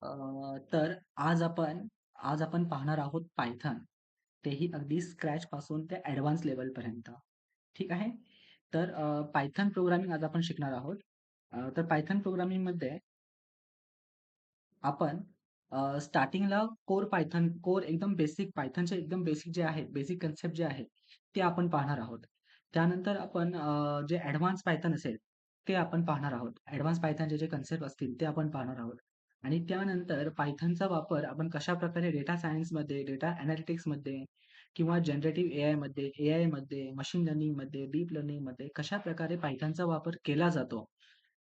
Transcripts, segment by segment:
तर आज आपण पाहणार आहोत पायथन. तेही अगदी स्क्रॅचपासून ते ॲडव्हान्स लेव्हलपर्यंत. ठीक आहे? तर पायथन प्रोग्रामिंग आज आपण शिकणार आहोत. तर पायथन प्रोग्रामिंगमध्ये आपण स्टार्टिंगला कोर एकदम बेसिक पायथॉनचे एकदम बेसिक जे आहे, बेसिक कन्सेप्ट जे आहे, ते आपण पाहणार आहोत. त्यानंतर आपण जे ॲडव्हान्स पायथॉन असेल, ते आपण पाहणार आहोत. ॲडव्हान्स पायथॉनचे जे कन्सेप्ट असतील, ते आपण पाहणार आहोत. आणि त्यानंतर पायथॉनचा वापर आपण कशाप्रकारे डेटा सायन्समध्ये, डेटा एनालिटिक्समध्ये किंवा जनरेटिव्ह एआयमध्ये, मशीन लर्निंगमध्ये, डीप लर्निंगमध्ये कशाप्रकारे पायथॉनचा वापर केला जातो,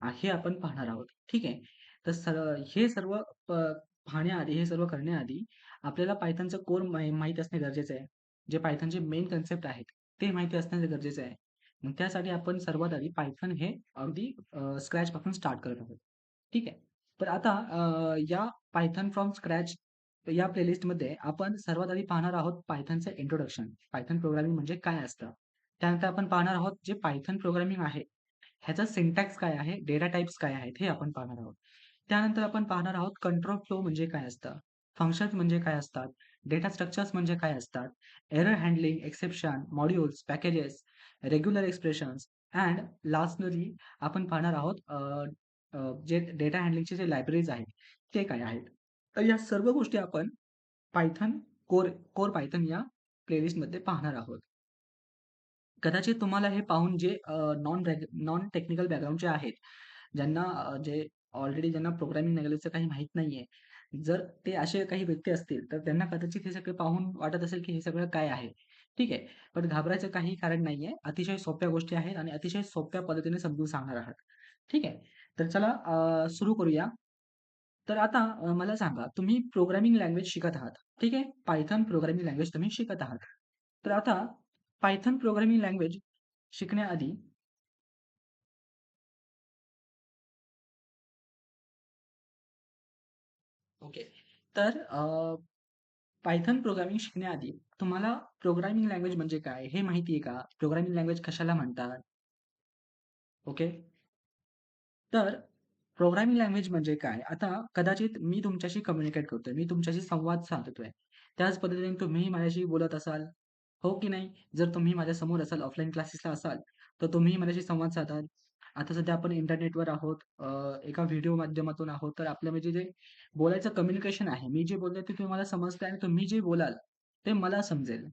हे आपण पाहणार आहोत. ठीक आहे? तर हे सर्व प पाहण्याआधी, हे सर्व करण्याआधी आपल्याला पायथॉनचं कोर माहीत असणे गरजेचं आहे. जे पायथॉनचे मेन कन्सेप्ट आहेत, ते माहिती असणे गरजेचं आहे. मग त्यासाठी आपण सर्वात आधी पायथॉन हे अगदी स्क्रॅचपासून स्टार्ट करत आहोत. ठीक आहे. तर आता या पायथॉन फ्रॉम स्क्रॅच या प्लेलिस्टमध्ये आपण सर्वात आधी पाहणार आहोत पायथॉनचं इंट्रोडक्शन. पायथॉन प्रोग्रामिंग म्हणजे काय असतं? त्यानंतर आपण पाहणार आहोत जे पायथॉन प्रोग्रामिंग आहे, ह्याचा सिंटॅक्स काय आहे, डेटा टाइप्स काय आहेत, हे आपण पाहणार आहोत. त्यानंतर आपण पाहणार आहोत कंट्रोल फ्लो म्हणजे काय असतं, फंक्शन्स म्हणजे काय असतात, डेटा स्ट्रक्चर्स म्हणजे काय असतात, error handling, exception, modules, packages, regular expressions and lastly आपण पाहणार आहोत जे डेटा हँडलिंगचे जे लायब्ररीज आहेत, ते काय आहेत. तर या सर्व गोष्टी आपण पायथन कोर कोर पायथन या प्लेलिस्टमध्ये पाहणार आहोत. कदाचित तुम्हाला हे पाहून जे नॉन टेक्निकल बॅकग्राऊंडचे आहेत, ज्यांना जे ऑलरेडी ज्यांना प्रोग्रामिंग लँग्वेजचं काही माहीत नाहीये, जर ते असे काही व्यक्ती असतील, तर त्यांना कदाचित हे सगळं पाहून वाटत असेल, की हे सगळं काय आहे? ठीक आहे. पण घाबरायचं काही कारण नाहीये. अतिशय सोप्या गोष्टी आहेत आणि अतिशय सोप्या पद्धतीने समजून सांगणार आहात. ठीक आहे. तर चला सुरू करूया. तर आता मला सांगा, तुम्ही प्रोग्रामिंग लँग्वेज शिकत आहात. ठीक आहे. पायथन प्रोग्रामिंग लँग्वेज तुम्ही शिकत आहात. तर आता पायथन प्रोग्रामिंग लँग्वेज शिकण्याआधी ओके. तर पायथन प्रोग्रामिंग शिकण्याआधी तुम्हाला प्रोग्रामिंग लँग्वेज म्हणजे काय हे माहिती आहे का? प्रोग्रामिंग लँग्वेज कशाला म्हणतात? ओके. तर प्रोग्रामिंग लँग्वेज म्हणजे काय? आता कदाचित मी तुमच्याशी कम्युनिकेट करतोय. मी तुमच्याशी संवाद साधतोय. त्याच पद्धतीने तुम्हीही माझ्याशी बोलत असाल, हो की नाही? जर तुम्ही माझ्यासमोर असाल, ऑफलाईन क्लासेसला असाल, तर तुम्हीही माझ्याशी संवाद साधाल. आता सध्या आपण इंटरनेटवर आहोत, एका व्हिडिओ माध्यमातून आहोत, तर आपलं म्हणजे जे बोलायचं कम्युनिकेशन आहे, मी जे बोलतोय ते तुम्हाला समजतंय आणि तुम्ही जे बोलाल, ते मला समजेल.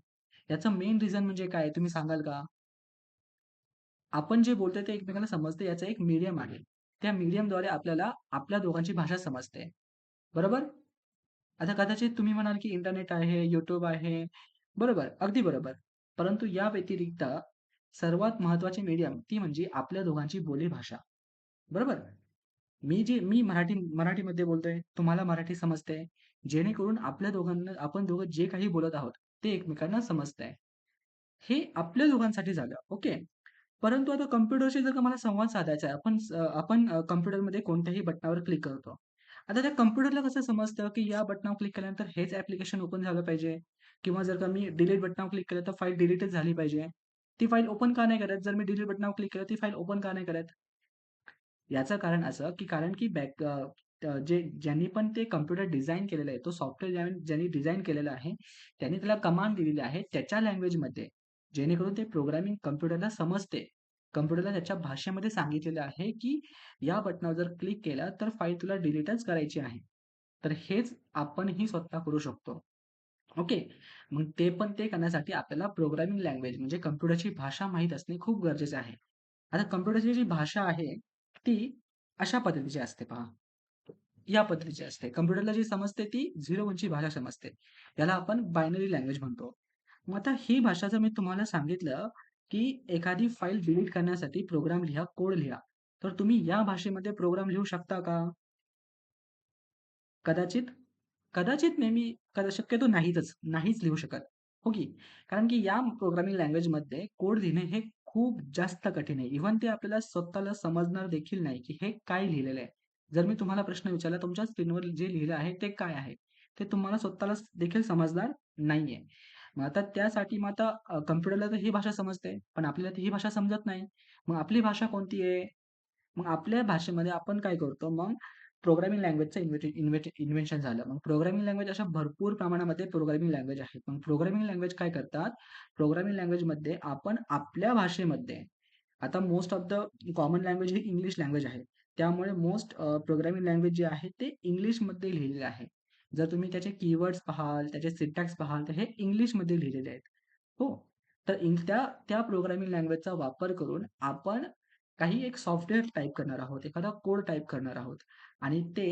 याचं मेन रिझन म्हणजे काय तुम्ही सांगाल का? आपण जे बोलतोय ते एकमेकांना समजतं याचा एक मीडियम आहे. त्या मीडियमद्वारे आपल्याला आपल्या दोघांची भाषा समजते. बरोबर? आता कदाचित तुम्ही म्हणाल, की इंटरनेट आहे, YouTube आहे. बरोबर, अगदी बरोबर. परंतु या व्यतिरिक्त सर्वात महत्त्वाची मीडियम ती म्हणजे आपल्या दोघांची बोलीभाषा. बरोबर? मी मराठीमध्ये बोलतोय, तुम्हाला मराठी समजते. जेणेकरून आपल्या दोघांना आपण दोघं जे काही बोलत आहोत, ते एकमेकांना समजतंय. हे आपल्या दोघांसाठी झालं. ओके. परंतु आता कॉम्प्युटरशी जर का मला संवाद साधायचा आहे, आपण कॉम्प्युटरमध्ये कोणत्याही बटनावर क्लिक करतो. आता त्या कॉम्प्युटरला कसं समजतं, की या बटनावर क्लिक केल्यानंतर हेच ॲप्लिकेशन ओपन झालं पाहिजे किंवा जर का मी डिलीट बटनावर क्लिक केलं, तर फाईल डिलीटच झाली पाहिजे. ती फाईल ओपन का नाही करत? जर मी डिलीट बटनावर क्लिक केलं, ती फाईल ओपन का नाही करत? याचं कारण असं, की कारण की ज्यांनी पण ते कॉम्प्युटर डिझाइन केलेलं आहे, तो सॉफ्टवेअर ज्यांनी डिझाइन केलेला आहे, त्यांनी त्याला कमांड दिलेली आहे त्याच्या लँग्वेजमध्ये. जेणेकरून ते प्रोग्रामिंग कॉम्प्युटरला समजते. कॉम्प्युटरला त्याच्या भाषेमध्ये सांगितलेलं आहे, की या बटनावर जर क्लिक केलं, तर फाईल तुला डिलीटच करायची आहे. तर हेच आपणही स्वतः करू शकतो. ओके. मग ते करण्यासाठी आपल्याला प्रोग्रामिंग लँग्वेज म्हणजे कॉम्प्युटरची भाषा माहीत असणे खूप गरजेचे आहे. आता कॉम्प्युटरची जी भाषा आहे, ती अशा पद्धतीची असते पहा. या पद्धतीची असते. कॉम्प्युटरला जी समजते ती 0-1ची भाषा समजते. याला आपण बायनरी लँग्वेज म्हणतो. मग आता ही भाषा जर मी तुम्हाला सांगितलं, की एखादी फाईल डिलीट करण्यासाठी प्रोग्राम लिहा, कोड लिहा. तर तुम्ही या भाषेमध्ये प्रोग्राम लिहू शकता का? कदाचित कदाचित नेहमी शक्यतो नाहीच लिहू शकत. हो की? कारण की या प्रोग्रामिंग लँग्वेजमध्ये कोड लिहिणे हे खूप जास्त कठीण आहे. इव्हन ते आपल्याला स्वतःला समजणार देखील नाही, की हे काय लिहिलेलं आहे. जर मी तुम्हाला प्रश्न विचारला, तुमच्या स्क्रीनवर जे लिहिलं आहे ते काय आहे? ते तुम्हाला स्वतःला देखील समजणार नाहीये. मग आता त्यासाठी कॉम्प्युटरला तर ही भाषा समजते, पण आपल्याला ती ही भाषा समजत नाही. मग आपली भाषा कोणती आहे? मग आपल्या भाषेमध्ये आपण काय करतो मग, प्रोग्रामिंग लँग्वेजचं इन्व्हेन्शन झालं. मग प्रोग्रामिंग लँग्वेज अशा भरपूर प्रमाणामध्ये प्रोग्रामिंग लँग्वेज आहेत. मग प्रोग्रामिंग लँग्वेज काय करतात? प्रोग्रामिंग लँग्वेजमध्ये आपण आपल्या भाषेमध्ये आता most of the common language he English language आहे. त्यामुळे मोस्ट प्रोग्रामिंग लँग्वेज जे आहे ते इंग्लिशमध्ये लिहिलेले आहे. जर तुम्ही त्याचे कीवर्ड्स पाहाल, त्याचे सिंटॅक्स पाहाल, तर हे इंग्लिशमध्ये लिहिलेले आहेत. हो. तर त्या त्या प्रोग्रामिंग लँग्वेजचा वापर करून आपण काही एक सॉफ्टवेअर टाइप करणार आहोत, एखादा कोड टाइप करणार आहोत आणि ते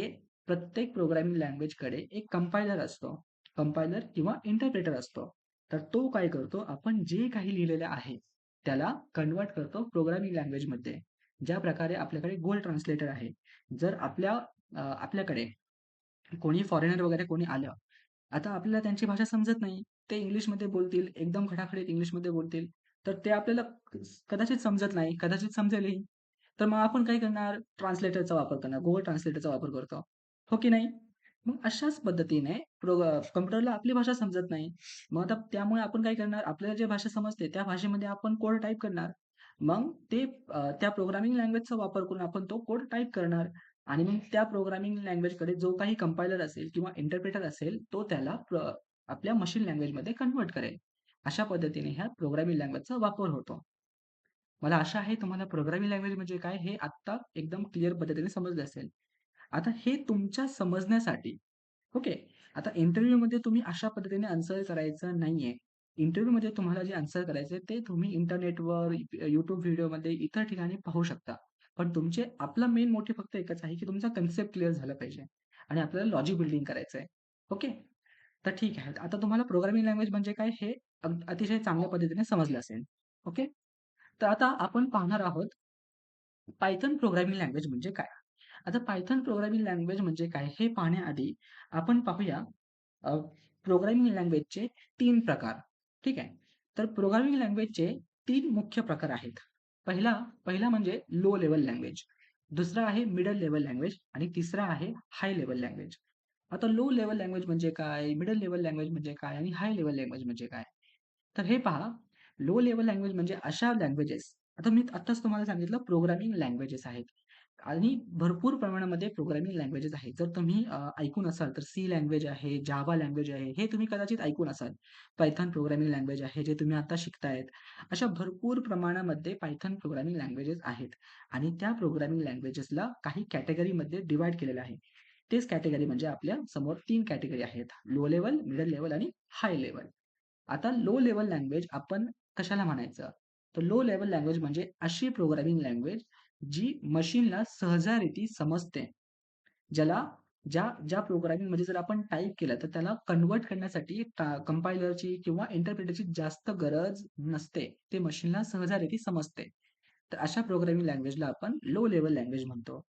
प्रत्येक प्रोग्रामिंग लँग्वेजकडे एक कंपायलर असतो. कंपायलर किंवा इंटरप्रेटर असतो. तर तो काय करतो, आपण जे काही लिहिलेलं आहे, त्याला कन्व्हर्ट करतो प्रोग्रामिंग लँग्वेजमध्ये. ज्या प्रकारे आपल्याकडे Google ट्रान्सलेटर आहे. जर आपल्याकडे कोणी फॉरेनर वगैरे कोणी आलं, आता आपल्याला त्यांची भाषा समजत नाही. ते इंग्लिशमध्ये बोलतील, एकदम खटाखट इंग्लिशमध्ये बोलतील. तर ते आपल्याला कदाचित समजत नाही, कदाचित समजेलही. तर मग आपण काय करणार? ट्रान्सलेटरचा वापर करणार. Google ट्रान्सलेटरचा वापर करतो. हो की नाही? मग अशाच पद्धतीने कॉम्प्युटरला आपली भाषा समजत नाही. मग आता त्यामुळे आपण काय करणार? आपल्याला जी भाषा समजते त्या भाषेमध्ये आपण कोड टाइप करणार. मग त्या प्रोग्रामिंग लँग्वेजचा वापर करून आपण तो कोड टाइप करणार आणि मग त्या प्रोग्रामिंग लँग्वेजकडे जो काही कंपायलर असेल किंवा इंटरप्रेटर असेल, तो त्याला आपल्या मशीन लँग्वेजमध्ये कन्व्हर्ट करेल. अशा पद्धतीने ह्या प्रोग्रामिंग लँग्वेजचा वापर होतो. मला आशा आहे तुम्हाला प्रोग्रामिंग लँग्वेज म्हणजे काय हे आत्ता एकदम क्लिअर पद्धतीने समजलं असेल. आता हे तुमच्या समजण्यासाठी ओके. आता इंटरव्ह्यूमध्ये तुम्ही अशा पद्धतीने आन्सर करायचं नाहीये. इंटरव्ह्यूमध्ये तुम्हाला जे आन्सर करायचंय ते तुम्ही इंटरनेटवर, YouTube व्हिडिओमध्ये इतर ठिकाणी पाहू शकता. पण आपला मेन मोटिव्ह फक्त एकच आहे, की तुमचा कन्सेप्ट क्लिअर झाला पाहिजे आणि आपल्याला लॉजिक बिल्डिंग करायचंय. ओके. तर ठीक आहे. आता तुम्हाला प्रोग्रामिंग लँग्वेज म्हणजे काय हे अतिशय चांगल्या पद्धतीने समजलं असेल. ओके. तर आता आपण पाहणार आहोत पायथन प्रोग्रामिंग लँग्वेज म्हणजे काय? आता पायथन प्रोग्रामिंग लँग्वेज म्हणजे काय हे पाहण्याआधी आपण पाहूया प्रोग्रामिंग लँग्वेजचे 3 प्रकार. ठीक आहे. तर प्रोग्रामिंग लँग्वेजचे 3 मुख्य प्रकार आहेत. पहिला पहिला म्हणजे लो लेव्हल लँग्वेज, दुसरा आहे मिडल लेव्हल लँग्वेज आणि तिसरा आहे हाय लेव्हल लँग्वेज. आता लो लेव्हल लँग्वेज म्हणजे काय? मिडल लेव्हल लँग्वेज म्हणजे काय? आणि हाय लेव्हल लँग्वेज म्हणजे काय? तर हे पहा, लो लेव्हल लँग्वेज म्हणजे अशा लँग्वेजेस आता मी आत्ताच तुम्हाला सांगितलं प्रोग्रामिंग लँग्वेजेस आहेत आणि भरपूर प्रमाणामध्ये प्रोग्रामिंग लँग्वेजेस आहेत. जर तुम्ही ऐकून असाल तर सी लँग्वेज आहे, जावा लँग्वेज आहे, हे तुम्ही कदाचित ऐकून असाल. पायथन प्रोग्रामिंग लँग्वेज आहे, जे तुम्ही आता शिकतायत. अशा भरपूर प्रमाणामध्ये पायथन प्रोग्रामिंग लँग्वेजेस आहेत आणि त्या प्रोग्रामिंग लँग्वेजेसला काही कॅटेगरीमध्ये डिव्हाईड केलेलं आहे. तेच कॅटेगरी म्हणजे आपल्या समोर 3 कॅटेगरी आहेत. लो लेव्हल, मिडल लेव्हल आणि हाय लेव्हल. आता लो लेव्हल लँग्वेज आपण कशाला म्हणायचं? तर लो लेव्हल लँग्वेज म्हणजे अशी प्रोग्रामिंग लँग्वेज जी मशीनला सहजारीती समजते. ज्याला ज्या प्रोग्रामिंगमध्ये जर आपण टाइप केलं, तर त्याला कन्व्हर्ट करण्यासाठी कंपायलरची किंवा इंटरप्रिटरची जास्त गरज नसते. ते मशीनला सहजारीती समजते. तर अशा प्रोग्रामिंग लँग्वेजला आपण लो लेव्हल लँग्वेज म्हणतो.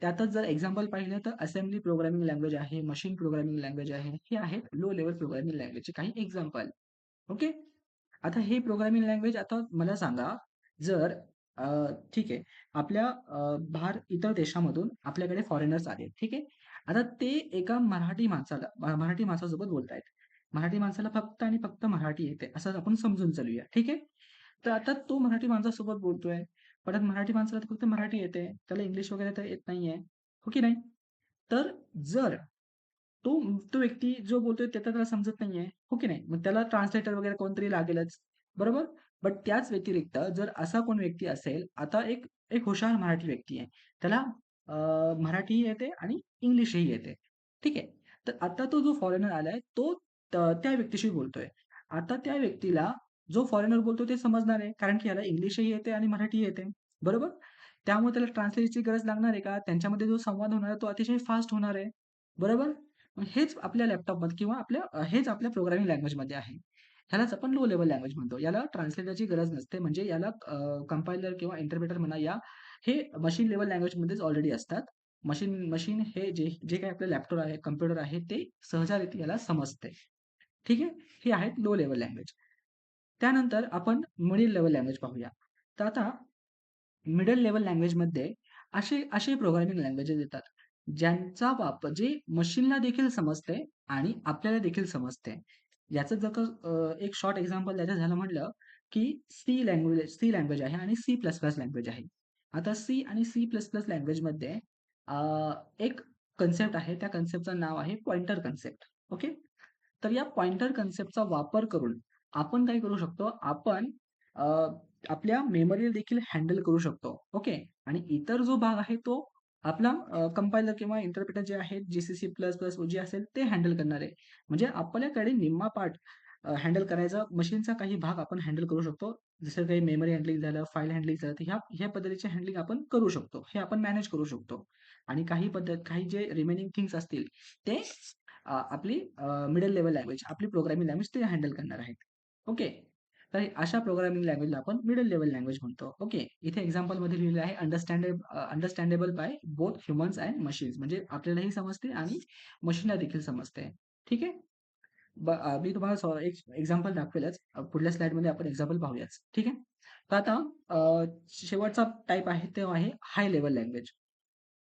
त्यातच जर एक्झाम्पल पाहिलं तर असेंब्ली प्रोग्रामिंग लँग्वेज आहे, मशीन प्रोग्रामिंग लँग्वेज आहे. हे आहेत लो लेव्हल प्रोग्रामिंग लँग्वेजचे काही एक्झाम्पल. ओके. आता हे प्रोग्रामिंग लँग्वेज आता मला सांगा, जर अ, ठीक आहे, आपल्या इतर देशामधून आपल्याकडे फॉरेनर्स आले, ठीक आहे. आता ते एका मराठी माणसासोबत बोलतायत. मराठी माणसाला फक्त आणि फक्त मराठी येते, असं आपण समजून चालूया, ठीक आहे. तर आता तो मराठी माणसासोबत बोलतोय, परत मराठी माणसाला तर फक्त मराठी येते, त्याला इंग्लिश वगैरे तर येत नाहीये, हो की नाही? तर जर तो तो व्यक्ती जो बोलतोय ते तर त्याला समजत नाहीये, हो की नाही? मग त्याला ट्रान्सलेटर वगैरे कोणतरी लागेलच, बरोबर? बट त्याच व्यतिरिक्त जर असा कोण व्यक्ती असेल, आता एक एक हुशार मराठी व्यक्ती आहे. त्याला मराठीही येते आणि इंग्लिशही येते. ठीक आहे. तर आता तो जो फॉरेनर आलाय, तो त्या व्यक्तीशी बोलतोय. आता त्या व्यक्तीला जो फॉरेनर बोलतो ते समजणार आहे, कारण की याला इंग्लिशही येते आणि मराठीही येते, बरोबर? त्यामुळे त्याला ट्रान्सलेटरची गरज लागणार आहे का? त्यांच्यामध्ये जो संवाद होणार आहे, तो अतिशय फास्ट होणार आहे, बरोबर? मग हेच आपल्या लॅपटॉपमध्ये किंवा हेच आपल्या प्रोग्रामिंग लँग्वेजमध्ये आहे. ह्यालाच आपण लो लेव्हल लँग्वेज म्हणतो. याला ट्रान्सलेटरची गरज नसते. म्हणजे याला कंपायलर किंवा इंटरप्रेटर म्हणा हे मशीन लेव्हल लँग्वेजमध्येच ऑलरेडी असतात. मशीन मशीन हे जे जे काही आपलं लॅपटॉप आहे, कॉम्प्युटर आहे, ते सहजारीती याला समजते. ठीक आहे? हे आहेत लो लेव्हल लँग्वेज. त्यानंतर आपण मिडल लेव्हल लँग्वेज पाहूया. तर आता मिडल लेव्हल लँग्वेजमध्ये असे असे प्रोग्रामिंग लँग्वेजेस येतात, ज्यांचा वापर जे मशीनला देखील समजते आणि आपल्याला देखील समजते. याचं जर का एक शॉर्ट एक्झाम्पल द्यायचं झालं म्हटलं, की सी लँग्वेज आहे आणि सी प्लस प्लस लँग्वेज आहे. आता सी आणि सी प्लस प्लस लँग्वेजमध्ये एक कन्सेप्ट आहे, त्या कन्सेप्टचं नाव आहे पॉइंटर कन्सेप्ट. ओके. तर या पॉइंटर कन्सेप्टचा वापर करून आपण काय करू शकतो, आपण अ, आपल्या मेमरीला देखील हँडल करू शकतो. ओके. आणि इतर जो भाग आहे तो आपला कंपाइलर किंवा इंटरप्रिटर जे आहे जीसीसी प्लस प्लस जे असेल ते हँडल करणार आहे. म्हणजे आपल्याकडे निम्मा पार्ट हँडल करायचा मशीनचा काही भाग आपण हँडल करू शकतो. जसं काही मेमरी हँडलिंग झालं, फाईल हँडलिंग झालं, तर ह्या पद्धतीचे हँडलिंग आपण करू शकतो. हे आपण मॅनेज करू शकतो. आणि काही जे रिमेनिंग थिंग्स असतील ते आपली मिडल लेव्हल लँग्वेज, आपली प्रोग्रामिंग लँग्वेज ते हँडल करणार आहेत. ओके. तर अशा प्रोग्रामिंग लँग्वेजला आपण मिडल लेव्हल लँग्वेज म्हणतो. ओके. इथे एक्झाम्पलमध्ये लिहिलेलं आहे understandable by both humans and machines, म्हणजे आपल्यालाही समजते आणि मशीनला देखील समजते. ठीक आहे. मी तुम्हाला एक एक्झाम्पल दाखवेलच. पुढल्या स्लाइडमध्ये आपण एक्झाम्पल पाहूयाच. ठीक आहे. तर आता शेवटचा टाइप आहे तो आहे हाय लेव्हल लँग्वेज.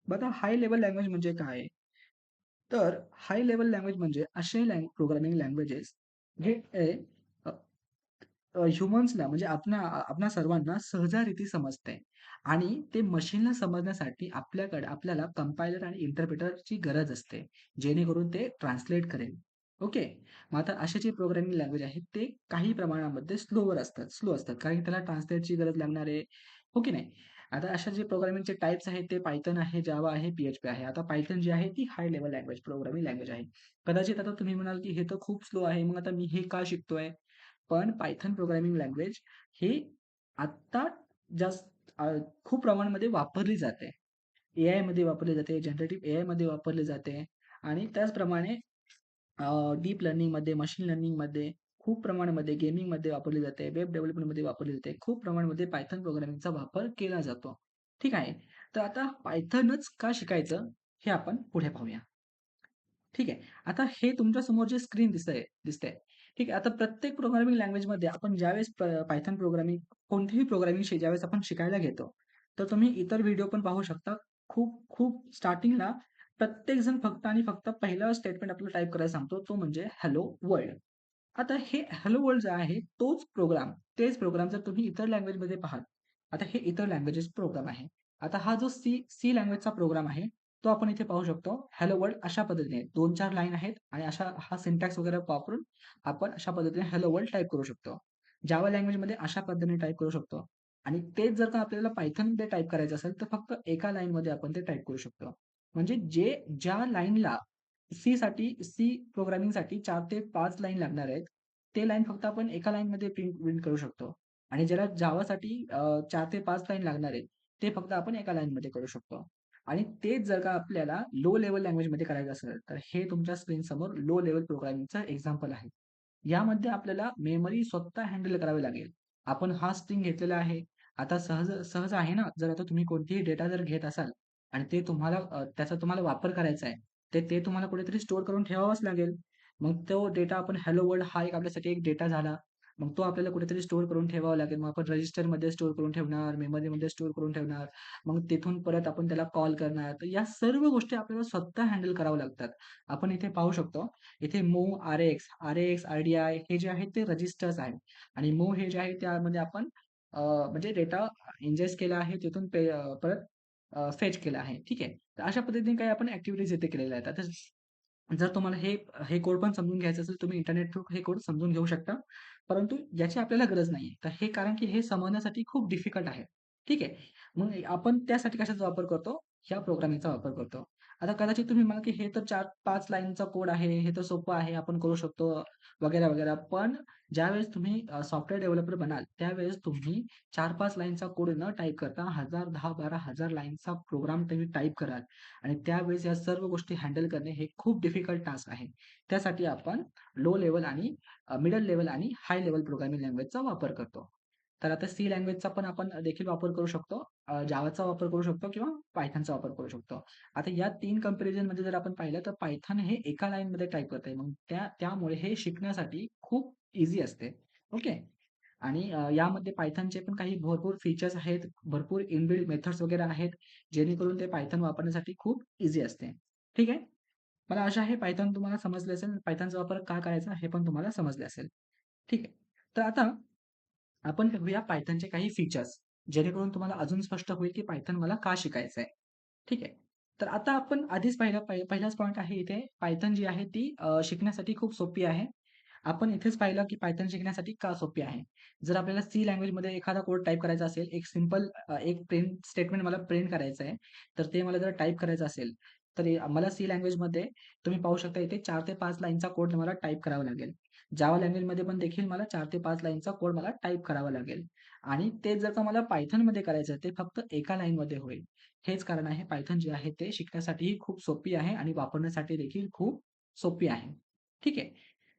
बघा हाय लेव्हल लँग्वेज म्हणजे काय? तर हाय लेव्हल लँग्वेज म्हणजे असे प्रोग्रामिंग लँग्वेजेस जे ह्युमन्सला म्हणजे आपणा सर्वांना सहजारीती समजते आणि ते मशीनला समजण्यासाठी आपल्याला कंपायलर आणि इंटरप्रिटरची गरज असते, जेणेकरून ते ट्रान्सलेट करेल. ओके. मग आता असे जे प्रोग्रामिंग लँग्वेज आहेत ते काही प्रमाणामध्ये स्लो असतात कारण की त्याला ट्रान्सलेटची गरज लागणार आहे. हो की नाही? आता अशा जे प्रोग्रामिंगचे टाइप्स आहेत ते पायथन आहे, जावा आहे, पीएचपी आहे. आता पायथन जी आहे ती high level language, programming language आहे. कदाचित आता तुम्ही म्हणाल की हे तर खूप स्लो आहे, मग आता मी हे का शिकतोय? पण पायथन प्रोग्रामिंग लँग्वेज ही आत्ता जास्त खूप प्रमाणामध्ये वापरली जाते. एआयमध्ये वापरली जाते, जनरेटिव्ह एआयमध्ये वापरली जाते आणि त्याचप्रमाणे डीप लर्निंगमध्ये, मशीन लर्निंगमध्ये खूप प्रमाणामध्ये गेमिंगमध्ये वापरली जाते, वेब डेव्हलपमेंटमध्ये वापरली जाते. खूप प्रमाणामध्ये पायथन प्रोग्रामिंगचा वापर केला जातो. ठीक आहे. तर आता पायथनच का शिकायचं हे आपण पुढे पाहूया. ठीक आहे. आता हे तुमच्या समोर जे स्क्रीन दिसतंय. ठीक आहे. आता प्रत्येक प्रोग्रामिंग लँग्वेजमध्ये आपण ज्यावेळेस पायथन प्रोग्रामिंग कोणतीही प्रोग्रामिंग ज्यावेळेस आपण शिकायला घेतो, तर तुम्ही इतर व्हिडिओ पण पाहू शकता. खूप स्टार्टिंगला प्रत्येकजण फक्त आणि फक्त पहिला स्टेटमेंट आपल्याला टाइप करायला सांगतो, तो म्हणजे हेल्लो वर्ल्ड. आता हे हेल्लो वर्ल्ड जे आहे तेच प्रोग्राम जर तुम्ही इतर लँग्वेजमध्ये पाहाल, आता हे इतर लँग्वेजेस प्रोग्राम आहे. आता हा जो सी लँग्वेजचा प्रोग्राम आहे, तो आपण इथे पाहू शकतो. हेल्लो वर्ल्ड अशा पद्धतीने 2-4 लाईन आहेत आणि हा सिंटॅक्स वगैरे वापरून आपण अशा पद्धतीने हेल्लो वर्ल्ड टाइप करू शकतो. जावा लँग्वेजमध्ये अशा पद्धतीने टाइप करू शकतो आणि तेच जर का आपल्याला पायथनमध्ये टाइप करायचं असेल, तर फक्त एका लाईनमध्ये आपण ते टाइप करू शकतो. म्हणजे ज्या लाईनला सी प्रोग्रामिंगसाठी 4 ते 5 लाईन लागणार आहेत, ते लाईन फक्त आपण एका लाईनमध्ये प्रिंट करू शकतो आणि ज्याला जावासाठी 4 ते 5 लाईन लागणार आहेत, ते फक्त आपण एका लाईनमध्ये करू शकतो. आणि तेच जर का आपल्याला लो लेव्हल लँग्वेजमध्ये करायचं असेल, तर हे तुमच्या स्क्रीनसमोर लो लेव्हल प्रोग्रामिंगचं एक्झाम्पल आहे. यामध्ये आपल्याला मेमरी स्वतः हँडल करावी लागेल. आपण हा स्ट्रिंग घेतलेला आहे. आता सहज सहज आहे ना, जर आता तुम्ही कोणतीही डेटा जर घेत असाल आणि ते त्याचा तुम्हाला वापर करायचा आहे, ते तुम्हाला कुठेतरी स्टोअर करून ठेवावाच लागेल. मग तो डेटा आपण हॅलो वर्ल्ड हा एक आपल्यासाठी एक डेटा झाला. मग तो आपल्याला कुठेतरी स्टोअर करून ठेवावा लागेल. मग आपण रजिस्टरमध्ये स्टोअर करून ठेवणार, मेमरीमध्ये स्टोअर करून ठेवणार. मग तिथून परत आपण त्याला कॉल करणार. तर या सर्व गोष्टी आपल्याला स्वतः हँडल कराव्या लागतात. आपण इथे पाहू शकतो. इथे मूव्ह आर-एक्स, आर-डी-आय हे जे आहेत ते रजिस्टर्स आहेत आणि मूव्ह हे जे आहे त्यामध्ये आपण म्हणजे डेटा इंजेस्ट केला आहे तिथून परत फेच केला आहे. ठीक आहे. तर अशा पद्धतीने काही आपण ॲक्टिव्हिटीज इथे केलेल्या आहेत. आता जर तुम्हाला हे कोड पण समजून घ्यायचं असेल, तुम्ही इंटरनेट थ्रू हे कोड समजून घेऊ शकता. परंतु याची आपल्याला गरज नाहीये. तर हे कारण की हे समजण्यासाठी खूप डिफिकल्ट आहे. ठीक आहे. मग आपण त्यासाठी कशाचा वापर करतो? ह्या प्रोग्रामिंगचा वापर करतो. आता कदाचित तुम्ही म्हणाल, की हे तर 4-5 लाईनचा कोड आहे, हे तर सोपं आहे, आपण करू शकतो वगैरे. पण ज्यावेळेस तुम्ही सॉफ्टवेअर डेव्हलपर बनाल, त्यावेळेस तुम्ही 4-5 लाईनचा कोड न टाइप करता 1000, 10, 12,000 लाईनचा प्रोग्राम तुम्ही टाइप कराल आणि त्यावेळेस या सर्व गोष्टी हँडल करणे हे खूप डिफिकल्ट टास्क आहे. त्यासाठी आपण लो लेव्हल आणि मिडल लेव्हल आणि हाय लेव्हल प्रोग्रामिंग लँग्वेजचा वापर करतो. तर आता सी लँग्वेजचा पण आपण देखील वापर करू शकतो. जावाचा वापर करू शकतो किंवा पायथॉनचा वापर करू शकतो. आता या 3 कंपॅरिझनमध्ये जर आपण पाहिलं तर पायथॉन हे एका लाईनमध्ये टाइप करता येईल. मग त्यामुळे हे शिकण्यासाठी खूप ईझी असते. ओके. आणि यामध्ये पायथॉनचे पण काही भरपूर फीचर्स आहेत, भरपूर इनबिल्ट मेथड्स वगैरे आहेत, जेणेकरून ते पायथॉन वापरण्यासाठी खूप ईझी असते. ठीक आहे. मला आशा आहे पायथॉन तुम्हाला समजले असेल. पायथॉनचा वापर का करायचा हे पण तुम्हाला समजले असेल. ठीक आहे. तर आता आपण बघूया पायथॉनचे काही फीचर्स, जेणेकरून तुम्हाला अजून स्पष्ट होईल की पायथॉन मला का शिकायचं आहे. ठीक आहे. तर आता आपण आधीच पहिलाच पॉइंट आहे इथे पायथन जी आहे ती शिकण्यासाठी खूप सोपी आहे. आपण इथेच पाहिलं की पायथन शिकण्यासाठी का सोपी आहे. जर आपल्याला सी लँग्वेजमध्ये एखादा कोड टाइप करायचा असेल, एक सिंपल एक प्रिंट स्टेटमेंट मला प्रिंट करायचं आहे, तर ते मला जर टाइप करायचं असेल, तर मला सी लँग्वेजमध्ये तुम्ही पाहू शकता इथे 4 ते 5 लाईनचा कोड मला टाइप करावा लागेल. जावा लँग्वेजमध्ये पण देखील मला 4 ते 5 लाईनचा कोड मला टाइप करावा लागेल आणि तेच जर का मला पायथनमध्ये करायचं आहे, ते फक्त एका लाईनमध्ये होईल. हेच कारण आहे पायथन जे आहे ते शिकण्यासाठीही खूप सोपी आहे आणि वापरण्यासाठी देखील खूप सोपी आहे. ठीक आहे.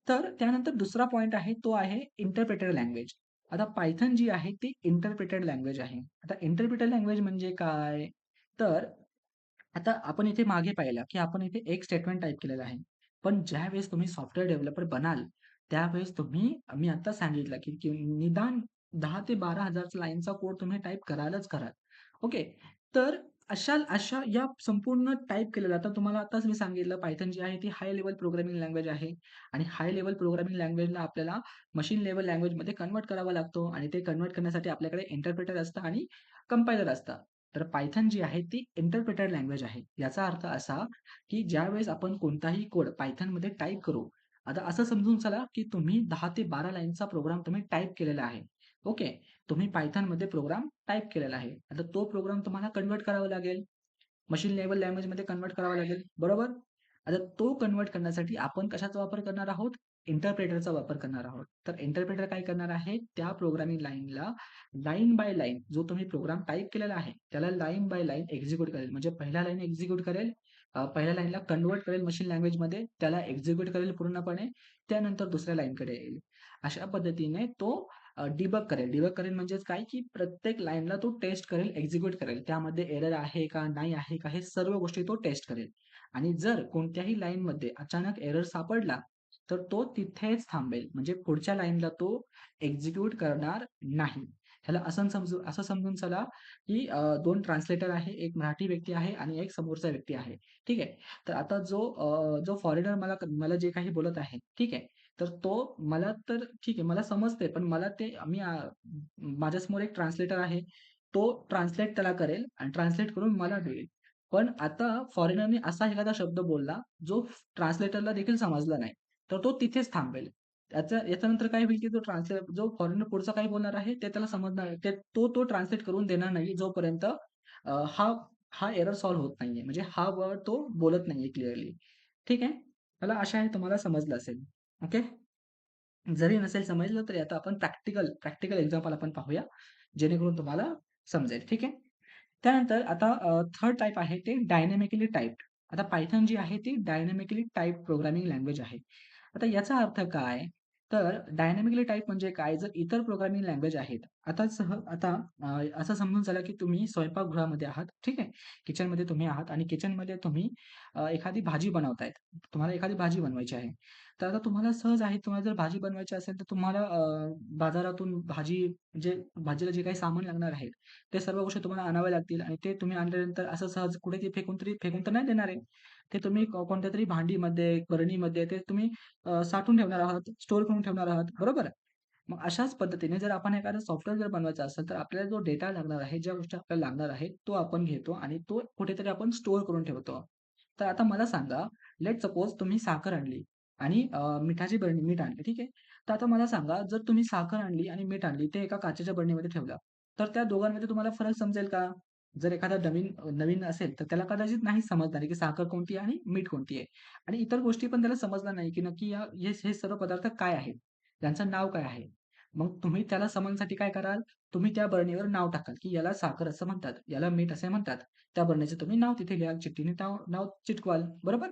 तर त्यानंतर दुसरा पॉइंट आहे तो आहे इंटरप्रेटेड लँग्वेज. आता पायथन जी आहे ती इंटरप्रेटेड लँग्वेज आहे. आता इंटरप्रेटेड लँग्वेज म्हणजे काय? तर आता आपण इथे मागे पाहिलं, की आपण इथे एक स्टेटमेंट टाइप केलेलं आहे. पण ज्यावेळेस तुम्ही सॉफ्टवेअर डेव्हलपर बनाल, त्यावेळेस मी आता सांगितलं, की निदान 10 ते 12,000 लाईनचा कोड तुम्ही टाइप करालच कराल. ओके. तर अशा अशा या संपूर्ण टाइप केलेलं आता तुम्हाला आताच मी सांगितलं पायथन जी आहे ती हाय लेव्हल प्रोग्रामिंग लँग्वेज आहे आणि हाय लेव्हल प्रोग्रामिंग लँग्वेजला आपल्याला मशीन लेव्हल लँग्वेजमध्ये कन्व्हर्ट करावा लागतो आणि ते कन्व्हर्ट करण्यासाठी आपल्याकडे इंटरप्रिटर असतं आणि कंपायलर असतं. तर पायथन जी आहे ती इंटरप्रेटेड लँग्वेज आहे. याचा अर्थ असा, की ज्यावेळेस आपण कोणताही कोड पायथनमध्ये टाइप करू, आता असं समजून चला, की तुम्ही 10 ते 12 लाईनचा प्रोग्राम तुम्ही टाइप केलेला आहे. ओके. तुम्ही पायथनमध्ये प्रोग्राम टाइप केलेला आहे. आता तो प्रोग्राम तुम्हाला कन्व्हर्ट करावा लागेल. मशीन लेव्हल लँग्वेजमध्ये कन्व्हर्ट करावा लागेल, बरोबर? आता तो कन्व्हर्ट करण्यासाठी आपण कशाचा वापर करणार आहोत? इंटरप्रेटरचा वापर करणार आहोत. तर इंटरप्रेटर काय करणार आहे? त्या प्रोग्रामिंग लाईनला लाईन बाय लाईन जो तुम्ही प्रोग्राम टाइप केलेला आहे, त्याला लाईन बाय लाईन एक्झिक्यूट करेल. म्हणजे पहिल्या लाईन एक्झिक्यूट करेल, पहिल्या लाईनला कन्व्हर्ट करेल मशीन लँग्वेजमध्ये, त्याला एक्झिक्यूट करेल पूर्णपणे, त्यानंतर दुसऱ्या लाईनकडे येईल. अशा पद्धतीने तो डिबग करेल. डिबग करेल म्हणजेच काय, की प्रत्येक लाईनला तो टेस्ट करेल, एक्झिक्यूट करेल. त्यामध्ये एरर आहे का, नाही आहे का, हे सर्व गोष्टी तो टेस्ट करेल. आणि जर कोणत्याही लाईनमध्ये अचानक एरर सापडला, तर तो तिथेच थांबेल. म्हणजे पुढच्या लाईनला तो एक्झिक्यूट करणार नाही. ह्याला असं समजून चला, की 2 ट्रान्सलेटर आहे. एक मराठी व्यक्ती आहे आणि एक समोरचा व्यक्ती आहे. ठीक आहे. तर आता जो फॉरेनर मला जे काही बोलत आहे, ठीक आहे. तर तो मला तर ठीक आहे, मला समजतंय, पण मला ते माझ्यासमोर एक ट्रान्सलेटर आहे. तो ट्रान्सलेट त्याला करेल आणि ट्रान्सलेट करून मला देईल. पण आता फॉरेनरने असा एखादा शब्द बोलला, जो ट्रान्सलेटरला देखील समजला नाही. तर तो तिथेच थांबेल. याच्यानंतर काय होईल, की जो फॉरेनर पुढचं काय बोलणार आहे, ते त्याला समजणार तो ट्रान्सलेट करून देणार नाही, जोपर्यंत हा हा एरर सॉल्व्ह होत नाहीये. म्हणजे हा वर्ड तो बोलत नाहीये क्लिअरली. ठीक आहे? मला आशा आहे तुम्हाला समजलं असेल. ओके. जरी नसेल समजलं तरी आता आपण प्रॅक्टिकल एक्झाम्पल आपण पाहूया, जेणेकरून तुम्हाला समजेल. ठीक आहे. त्यानंतर आता थर्ड टाइप आहे ते डायनॅमिकली टाइप्ड. आता पायथन जी आहे ती डायनॅमिकली टाइप्ड प्रोग्रामिंग लँग्वेज आहे. आता याचा अर्थ काय? तर डायनॅमिकली टाइप म्हणजे काय? जर इतर प्रोग्रामिंग लँग्वेज आहेत. आता असं समजून चला, की तुम्ही स्वयंपाकगृहामध्ये आहात, ठीक आहे. किचनमध्ये तुम्ही आहात आणि किचनमध्ये तुम्ही एखादी भाजी बनवतायत. तुम्हाला एखादी भाजी बनवायची आहे. तर आता तुम्हाला सहज आहे, तुम्हाला जर भाजी बनवायची असेल, तर तुम्हाला बाजारातून म्हणजे भाजीला जे काही सामान लागणार आहे, ते सर्व गोष्टी तुम्हाला आणाव्या लागतील आणि ते तुम्ही आणल्यानंतर असं सहज कुठेतरी फेकून तर नाही देणार आहे. ते तुम्ही कोणत्यातरी भांडीमध्ये, बरणीमध्ये ते तुम्ही साठवून ठेवणार आहात, स्टोअर करून ठेवणार आहात, बरोबर? मग अशाच पद्धतीने जर आपण एखादं सॉफ्टवेअर जर बनवायचं असेल, तर आपल्याला जो डेटा लागणार आहे, ज्या गोष्टी आपल्याला लागणार आहेत, तो आपण घेतो आणि तो कुठेतरी आपण स्टोअर करून ठेवतो. तर आता मला सांगा, लेट्स सपोज तुम्ही साखर आणली आणि मिठाची बरणी मीठ आणली, ठीक आहे. तर आता मला सांगा, जर तुम्ही साखर आणली आणि मीठ आणली, ते एका काचेच्या बरणीमध्ये ठेवलं, तर त्या दोघांमध्ये तुम्हाला फरक समजेल का? जर एखादा नवीन नवीन असेल, तर त्याला कदाचित नाही समजणार आहे, की साखर कोणती आहे आणि मीठ कोणती आहे. आणि इतर गोष्टी पण त्याला समजणार नाही, की नक्की हे सर्व पदार्थ काय आहेत? त्यांचं नाव काय आहे? मग तुम्ही त्याला समजण्यासाठी काय कराल? तुम्ही त्या बरणीवर नाव टाकाल, की याला साखर असं म्हणतात, याला मीठ असे म्हणतात. त्या बरणीचं तुम्ही नाव तिथे लिहाल, चिठ्ठीने नाव नाव चिटकवाल, बरोबर?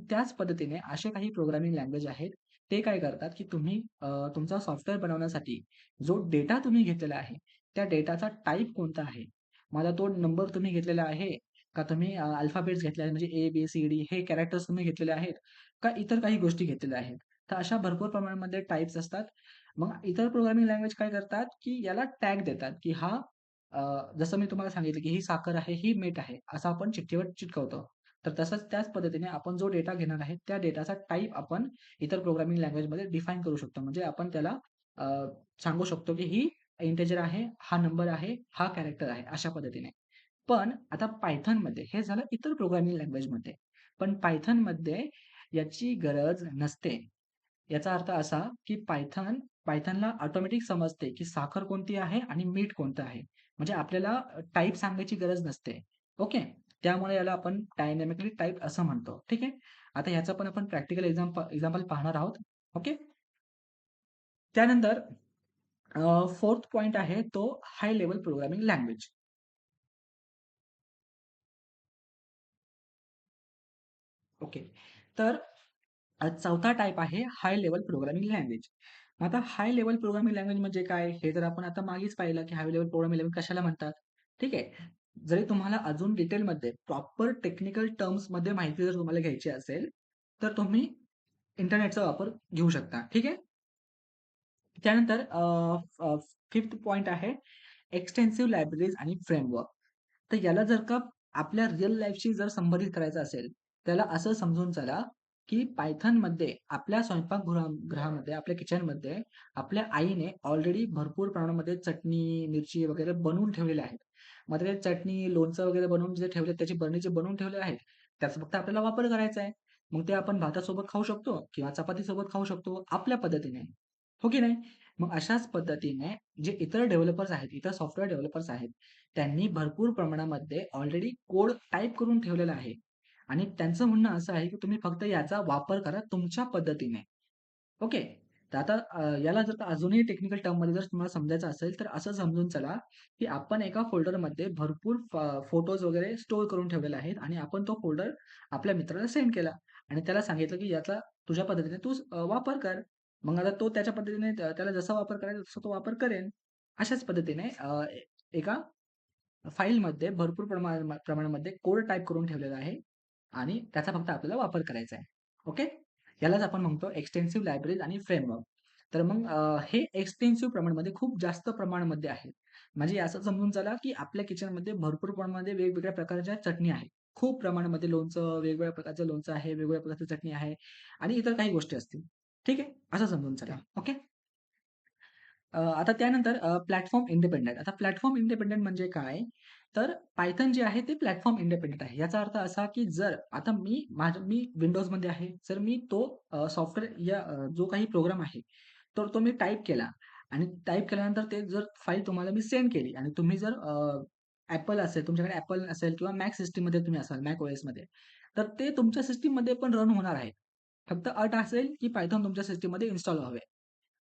त्याच पद्धतीने असे काही प्रोग्रामिंग लँग्वेज आहेत. ते काय करतात, की तुमचा सॉफ्टवेअर बनवण्यासाठी जो डेटा तुम्ही घेतलेला आहे, त्या डेटाचा टाइप कोणता आहे? मला तो नंबर तुम्ही घेतलेला आहे, का तुम्ही अल्फाबेट्स घेतले आहेत म्हणजे ए, बी, सी, डी हे कॅरेक्टर्स तुम्ही घेतलेले आहेत, का इतर काही गोष्टी घेतलेल्या आहेत? तर अशा भरपूर प्रमाणामध्ये टाइप्स असतात. मग इतर प्रोग्रामिंग लँग्वेज काय करतात, की याला टॅग देतात, की जसं मी तुम्हाला सांगितलं, की ही साखर आहे, ही मीठ आहे, असं आपण चिठ्ठीवर चिटकवतो. तर तसंच त्याच पद्धतीने आपण जो डेटा घेणार आहे, त्या डेटाचा टाइप आपण इतर प्रोग्रामिंग लँग्वेजमध्ये डिफाईन करू शकतो. म्हणजे आपण त्याला अ, सांगू शकतो, की ही इंटिजर आहे, हा नंबर आहे, हा कॅरेक्टर आहे, अशा पद्धतीने. पण आता Pythonमध्ये हे झालं इतर प्रोग्रामिंग लँग्वेजमध्ये. पण Pythonमध्ये याची गरज नसते. याचा अर्थ असा, की Pythonला ऑटोमॅटिक समजते, की साखर कोणती आहे आणि मीठ कोणतं आहे. म्हणजे आपल्याला टाइप सांगायची गरज नसते. ओके. त्यामुळे याला आपण डायनॅमिकली टाइप असं म्हणतो. ठीक आहे. आता ह्याचं पण आपण प्रॅक्टिकल एक्झाम्पल पाहणार आहोत. ओके. त्यानंतर 4th पॉइंट आहे तो high level programming language. Okay. तर 4था टाइप आहे हाय लेव्हल प्रोग्रामिंग लँग्वेज. आता हाय लेव्हल प्रोग्रामिंग लँग्वेज म्हणजे काय? हे तर आपण आता मागेच पाहिलं, की हाय लेव्हल प्रोग्रामिंग लँग्वेज कशाला म्हणतात. ठीक आहे. जरी तुम्हाला अजून डिटेलमध्ये प्रॉपर टेक्निकल टर्म्समध्ये माहिती जर तुम्हाला घ्यायची असेल, तर तुम्ही इंटरनेटचा वापर घेऊ शकता. ठीक आहे. त्यानंतर 5th पॉइंट आहे एक्सटेन्सिव्ह लायब्ररीज आणि फ्रेमवर्क. तर याला जर का आपल्या रिअल लाईफशी जर संबंधित करायचं असेल, त्याला असं समजून चला, की Pythonमध्ये आपल्या स्वयंपाकगृहामध्ये, आपल्या किचनमध्ये आपल्या आईने ऑलरेडी भरपूर प्रमाणामध्ये चटणी, मिरची वगैरे बनवून ठेवलेल्या आहेत. मग ते चटणी, लोणचं वगैरे बनवून जे ठेवले त्याची बरणी जे बनवून ठेवले आहेत, त्याचा फक्त आपल्याला वापर करायचा आहे. मग ते आपण भातासोबत खाऊ शकतो किंवा चपातीसोबत खाऊ शकतो आपल्या पद्धतीने. हो की नाही? मग अशाच पद्धतीने जे इतर डेव्हलपर्स आहेत, इतर सॉफ्टवेअर डेव्हलपर्स आहेत, त्यांनी भरपूर प्रमाणामध्ये ऑलरेडी कोड टाइप करून ठेवलेला आहे आणि त्यांचं म्हणणं असं आहे, की तुम्ही फक्त याचा वापर करा तुमच्या पद्धतीने. ओके. तर आता याला जर का अजूनही टेक्निकल टर्ममध्ये जर तुम्हाला समजायचं असेल, तर असं समजून चला, की आपण एका फोल्डरमध्ये भरपूर फोटोज वगैरे स्टोअर करून ठेवलेले आहेत आणि आपण तो फोल्डर आपल्या मित्राला सेंड केला आणि त्याला सांगितलं, की याचा तुझ्या पद्धतीने तू वापर कर. मग आता तो त्याच्या पद्धतीने त्याला जसा वापर करायचा तसा तो वापर करेल. अशाच पद्धतीने एका फाईलमध्ये भरपूर प्रमाणामध्ये कोड टाइप करून ठेवलेला आहे आणि त्याचा फक्त आपल्याला वापर करायचा आहे. ओके. यालाच आपण म्हणतो एक्सटेन्सिव्ह लायब्ररीज आणि फ्रेमवर्क. तर मग हे एक्सटेन्सिव्ह प्रमाणामध्ये खूप जास्त प्रमाणामध्ये आहे. म्हणजे असं समजून चला, की आपल्या किचनमध्ये भरपूर प्रमाणामध्ये वेगवेगळ्या प्रकारच्या चटणी आहे. खूप प्रमाणामध्ये लोणचं, वेगवेगळ्या प्रकारचं लोणचं आहे, वेगवेगळ्या प्रकारची चटणी आहे आणि इतर काही गोष्टी असतील. ठीक आहे? असं समजून चला. ओके. आता त्यानंतर प्लॅटफॉर्म इंडिपेंडंट. आता प्लॅटफॉर्म इंडिपेंडंट म्हणजे काय? तर Python जे आहे ते प्लॅटफॉर्म इंडिपेंडंट आहे. याचा अर्थ असा, की जर आता मी Windowsमध्ये आहे. जर मी तो सॉफ्टवेअर जो काही प्रोग्राम आहे, तर तो मी टाइप केला आणि टाइप केल्यानंतर ते जर फाईल तुम्हाला मी सेंड केली आणि तुम्ही जर Apple असेल, तुमच्याकडे Apple असेल किंवा Mac सिस्टममध्ये तुम्ही असाल, Mac OSमध्ये, तर ते तुमच्या सिस्टममध्ये पण रन होणार आहे. फक्त अट असेल, की Python तुमच्या सिस्टममध्ये इन्स्टॉल व्हावे.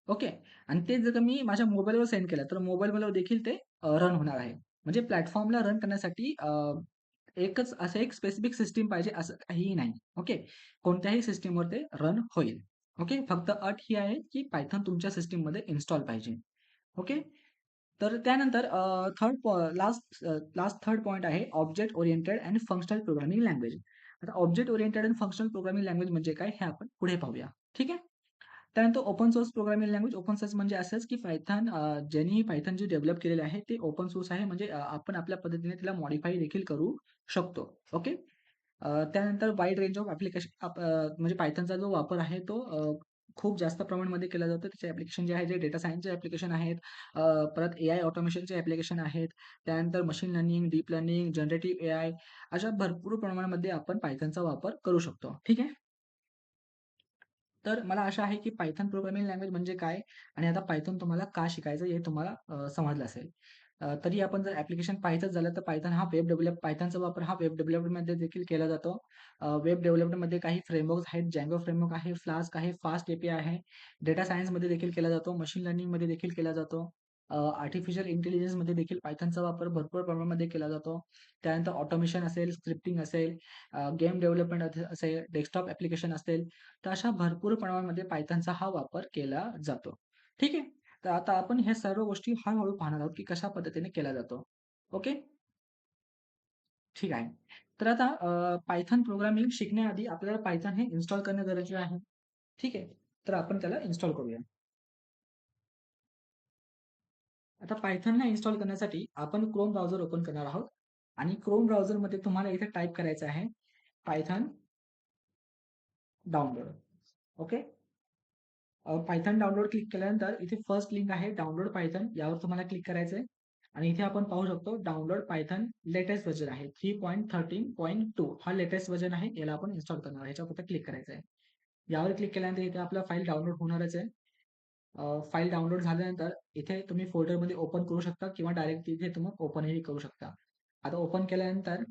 ओके. आणि तेच जर का मी माझ्या मोबाईलवर सेंड केलं, तर मोबाईलवर देखील ते रन होणार आहे. म्हणजे प्लॅटफॉर्मला रन करण्यासाठी एकच असं एक स्पेसिफिक सिस्टम पाहिजे असं काहीही नाही. ओके. कोणत्याही सिस्टमवर ते रन होईल. ओके. फक्त अट ही आहे, की Python तुमच्या सिस्टममध्ये इन्स्टॉल पाहिजे. ओके. तर त्यानंतर लास्ट थर्ड पॉइंट आहे ऑब्जेक्ट ओरिएंटेड आणि फंक्शनल प्रोग्रामिंग लँग्वेज. आता ऑब्जेक्ट ओरिएंटेड आणि फंक्शनल प्रोग्रामिंग लँग्वेज म्हणजे काय हे आपण पुढे पाहूया. ठीक आहे. त्यानंतर open source programming language. Open source म्हणजे असंच की ज्यांनी Python जे डेव्हलप केलेले आहे ते ओपन सोर्स आहे म्हणजे आपण आपल्या पद्धतीने त्याला मॉडिफाय देखील करू शकतो. ओके. त्यानंतर वाईड रेंज ऑफ म्हणजे Pythonचा जो वापर आहे तो खूप जास्त प्रमाणामध्ये केला जातो. त्याचे ॲप्लिकेशन जे आहे जे डेटा सायन्सचे ॲप्लिकेशन आहेत. परत एआय ऑटोमेशनचे ॲप्लिकेशन आहेत. त्यानंतर machine learning, deep learning, generative AI अशा भरपूर प्रमाणामध्ये आपण Pythonचा वापर करू शकतो. ठीक आहे. तर मला आशा आहे की Python प्रोग्रामिंग लँग्वेज म्हणजे काय? आणि आता Python तुम्हाला का शिकायचं हे तुम्हाला समजलं असेल. तरी आपण जर ॲप्लिकेशन पाहायचंच झालं तर Pythonचा वापर हा वेब डेव्हलपमेंटमध्ये देखील केला जातो. वेब डेव्हलपमेंटमध्ये काही फ्रेमवर्क्स आहेत. Django फ्रेमवर्क आहे, फ्लास्क आहे, फास्ट एपीआय आहे. डेटा सायन्समध्ये देखील केला जातो. मशीन लर्निंगमध्ये देखील केला जातो. आर्टिफिशियल इंटेलिजन्समध्ये देखील Pythonचा वापर भरपूर प्रमाणामध्ये केला जातो. त्यानंतर ऑटोमेशन असेल, स्क्रिप्टिंग असेल, गेम डेव्हलपमेंट असेल, डेस्कटॉप ॲप्लिकेशन असेल, तर अशा भरपूर प्रमाणामध्ये Pythonचा हा वापर केला जातो. ठीक आहे. तर आता आपण ह्या सर्व गोष्टी हळू-हळू पाहणार आहोत, की कशा पद्धतीने केला जातो. ओके. ठीक आहे. तर आता Python प्रोग्रामिंग शिकण्याआधी आपल्याला Python हे इन्स्टॉल करणे गरजेचे आहे. ठीक आहे. तर आपण त्याला इन्स्टॉल करूया. आता Pythonला इन्स्टॉल करण्यासाठी आपण Chrome ब्राउझर ओपन करणार आहोत आणि Chrome ब्राउझरमध्ये तुम्हाला इथे टाइप करायचं आहे Python download. Okay. Python download click केल्यानंतर इथे फर्स्ट लिंक आहे डाउनलोड Python यावर तुम्हाला क्लिक करायचं आहे. आणि इथे आपण पाहू शकतो डाउनलोड पायथन लेटेस्ट व्हर्जन आहे 3.13.2 हा लेटेस्ट व्हर्जन आहे. याला आपण इन्स्टॉल करणार आहे. ह्याच्यावर फक्त क्लिक करायचं आहे. यावर क्लिक केल्यानंतर इथे आपला फाईल डाउनलोड होणारच आहे. फाईल डाउनलोड झाल्यानंतर इथे तुम्ही फोल्डरमध्ये ओपन करू शकता किंवा डायरेक्ट इथे तुम्ही ओपनही करू शकता. आता ओपन केल्यानंतर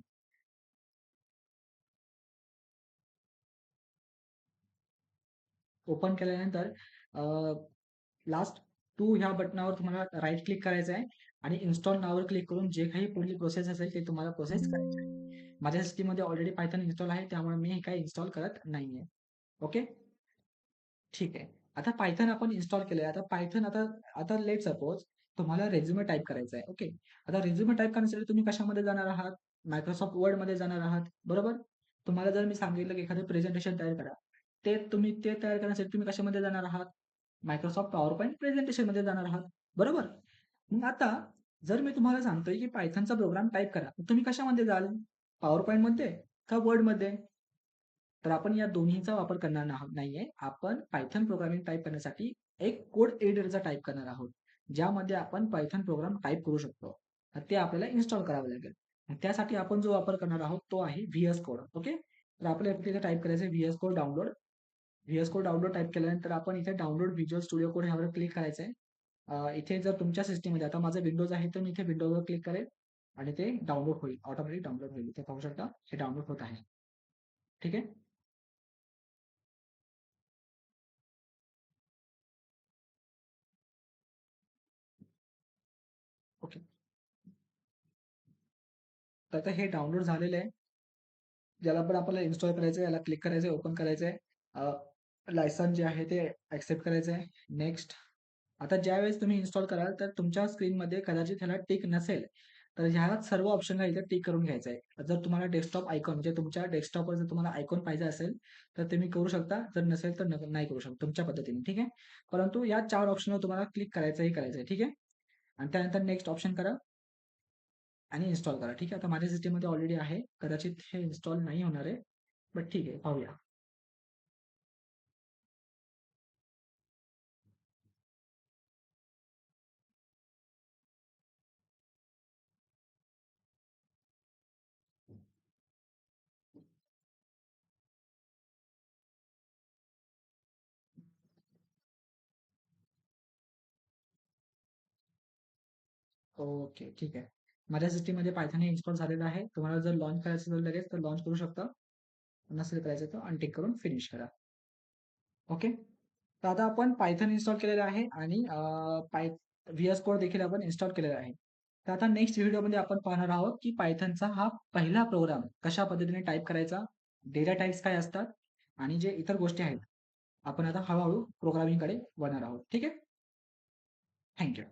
ओपन केल्यानंतर लास्ट टू ह्या बटनावर तुम्हाला राईट क्लिक करायचं आहे आणि इन्स्टॉल नावावर क्लिक करून जे काही पुढली प्रोसेस असेल ते तुम्हाला प्रोसेस करायची आहे. माझ्या सिस्टीममध्ये ऑलरेडी पायथन इन्स्टॉल आहे त्यामुळे मी हे काही इन्स्टॉल करत नाहीये. ओके, ठीक आहे. आता पायथन आपण इन्स्टॉल केलंय. आता पायथन आता आता लेट सपोज तुम्हाला रेझ्युमे टाइप करायचा आहे. ओके. आता रेझ्युमे टाइप करण्यासाठी तुम्ही कशामध्ये जाणार आहात? Microsoft Wordमध्ये जाणार आहात. बरोबर? तुम्हाला जर मी सांगितलं की एखादं प्रेझेंटेशन तयार करा. ते तयार करण्यासाठी तुम्ही कशामध्ये जाणार आहात? Microsoft PowerPoint प्रेझेंटेशनमध्ये जाणार आहात. बरोबर? मग आता जर मी तुम्हाला सांगतोय की पायथनचा प्रोग्राम टाइप करा. तर तुम्ही कशामध्ये जाल? PowerPointमध्ये का Wordमध्ये? तर आपण या दोन्हीचा वापर करणार नाहीये. आपण पायथन प्रोग्रामिंग टाइप करण्यासाठी एक कोड एडिटरचा टाइप करणार आहोत. ज्यामध्ये आपण पायथन प्रोग्राम टाइप करू शकतो. तर ते आपल्याला इन्स्टॉल करावं लागेल. त्यासाठी आपण जो वापर करणार आहोत तो आहे व्हीएस कोड. ओके. तर आपल्याला इथे टाइप करायचं आहे VS code download. VS code download type केल्यानंतर आपण इथे डाउनलोड व्हिज्युअल स्टुडिओ कोड ह्यावर क्लिक करायचं आहे. इथे जर तुमच्या सिस्टममध्ये आता माझं विंडोज आहे तर मी इथे विंडोजवर क्लिक करेल आणि ते डाउनलोड होईल. ऑटोमॅटिक डाउनलोड होईल. इथे पाहू शकता हे डाउनलोड होत आहे. ठीक आहे. ओके. तर आता हे डाउनलोड झालेलं आहे. ज्याला पण आपल्याला इन्स्टॉल करायचं आहे, याला क्लिक करायचं आहे, ओपन करायचं आहे. लायसन जे आहे ते ॲक्सेप्ट करायचं आहे. नेक्स्ट. आता ज्यावेळेस तुम्ही इन्स्टॉल कराल, तर तुमच्या स्क्रीनमध्ये कदाचित ह्याला टिक नसेल, तर ह्या सर्व ऑप्शनला इथे टिक करून घ्यायचं आहे. जर तुम्हाला डेस्कटॉप आयकॉन म्हणजे तुमच्या डेस्कटॉपवर जर तुम्हाला आयकॉन पाहिजे असेल, तर तुम्ही करू शकता. जर नसेल तर नाही करू शकता तुमच्या पद्धतीने. ठीक आहे. परंतु या 4 ऑप्शनवर तुम्हाला क्लिक करायचं आहे. ठीक आहे. आणि त्यानंतर नेक्स्ट ऑप्शन करा. आणि इन्स्टॉल करा. ठीक आहे. आता माझ्या सिस्टममध्ये ऑलरेडी आहे. कदाचित हे इन्स्टॉल नाही होणार आहे. बट ठीक आहे, पाहूया. ओके, ठीक आहे. माझ्या सिस्टममध्ये पायथन हे इन्स्टॉल झालेलं आहे. तुम्हाला जर लॉन्च करायचं असेल लगेच तर लॉन्च करू शकता. नसेल करायचं तर अनटिक करून फिनिश करा. ओके. तर आता आपण पायथन इन्स्टॉल केलेलं आहे आणि व्हीएस कोड देखील आपण इन्स्टॉल केलेला आहे. तर आता नेक्स्ट व्हिडिओमध्ये आपण पाहणार आहोत की पायथनचा हा पहिला प्रोग्राम कशा पद्धतीने टाइप करायचा, डेटा टाइप्स काय असतात आणि जे इतर गोष्टी आहेत. आपण आता हळू प्रोग्रामिंगकडे वळणार आहोत. ठीक आहे. Thank you.